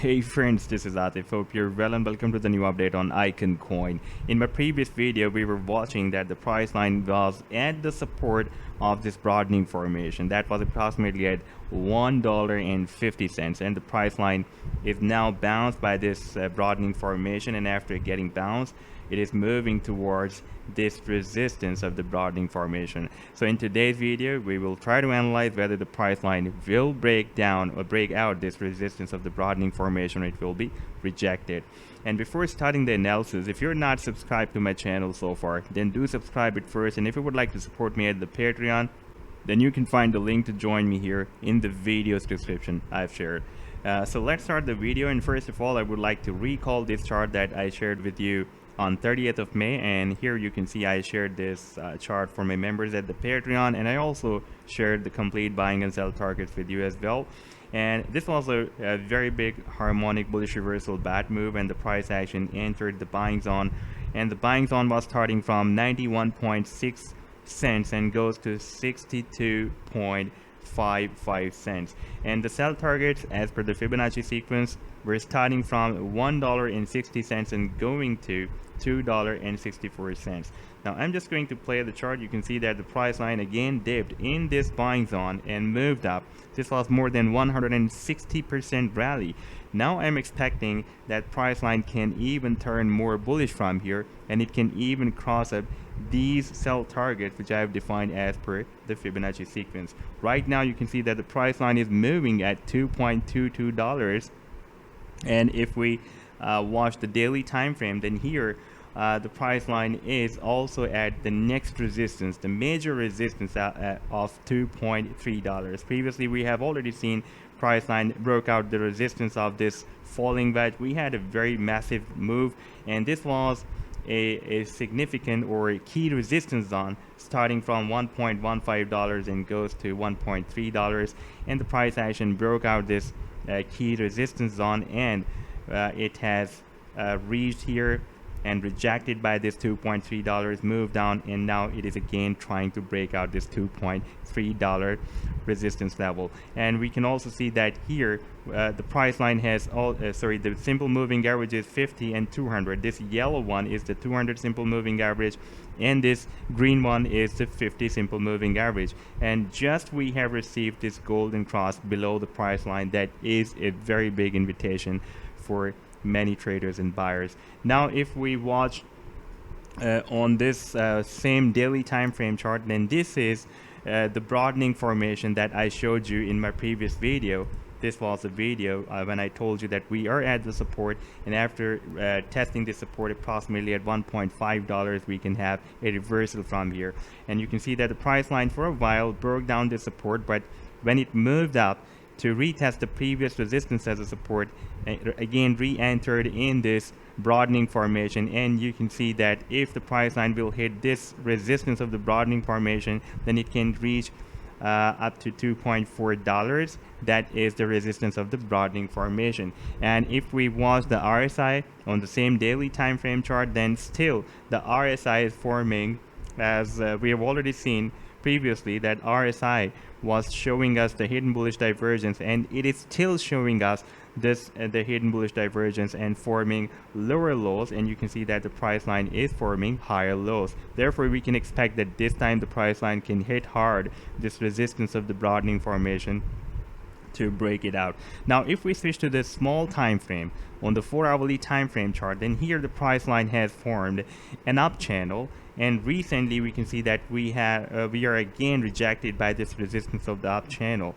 Hey friends, this is Atif. Hope you're well and welcome to the new update on KuCoin. In my previous video, we were watching that the price line was at the support of this broadening formation. That was approximately at $1.50, and the price line is now bounced by this broadening formation, and after getting bounced, it is moving towards this resistance of the broadening formation. So in today's video, we will try to analyze whether the price line will break down or break out this resistance of the broadening formation, or it will be rejected. And before starting the analysis, if you're not subscribed to my channel so far, then do subscribe it first. And if you would like to support me at the Patreon, then you can find the link to join me here in the video's description I've shared. So let's start the video, and first of all I would like to recall this chart that I shared with you on 30th of May, and here you can see I shared this chart for my members at the Patreon, and I also shared the complete buying and sell targets with you as well. And this was a very big harmonic bullish reversal bat move, and the price action entered the buying zone, and the buying zone was starting from 91.6 cents and goes to 62.55 cents, and the sell targets as per the Fibonacci sequence were starting from $1.60 and going to $2.64. Now I'm just going to play the chart. You can see that the price line again dipped in this buying zone and moved up. This was more than 160% rally. Now I'm expecting that price line can even turn more bullish from here, and it can even cross up these sell targets which I have defined as per the Fibonacci sequence. Right now you can see that the price line is moving at $2.22, and if we watch the daily time frame, then here the price line is also at the next resistance, the major resistance of $2.3. Previously we have already seen price line broke out the resistance of this falling wedge. We had a very massive move, and this was a significant or a key resistance zone starting from $1.15 and goes to $1.3, and the price action broke out this key resistance zone, and it has reached here and rejected by this $2.3, moved down, and now it is again trying to break out this $2.3 resistance level. And we can also see that here the price line has the simple moving average is 50 and 200. This yellow one is the 200 simple moving average, and this green one is the 50 simple moving average. And just we have received this golden cross below the price line. That is a very big invitation for many traders and buyers. Now if we watch on this same daily time frame chart, then this is the broadening formation that I showed you in my previous video. This was a video when I told you that we are at the support, and after testing this support approximately at $1.5, we can have a reversal from here. And you can see that the price line for a while broke down the support, but when it moved up to retest the previous resistance as a support, again re-entered in this broadening formation. And you can see that if the price line will hit this resistance of the broadening formation, then it can reach up to $2.4. That is the resistance of the broadening formation. And if we watch the RSI on the same daily time frame chart, then still the RSI is forming, as we have already seen previously, that RSI was showing us the hidden bullish divergence, and it is still showing us this the hidden bullish divergence and forming lower lows, and you can see that the price line is forming higher lows. Therefore we can expect that this time the price line can hit hard this resistance of the broadening formation to break it out. Now if we switch to the small time frame on the 4-hourly time frame chart, then here the price line has formed an up channel, and recently we can see that we are again rejected by this resistance of the up channel.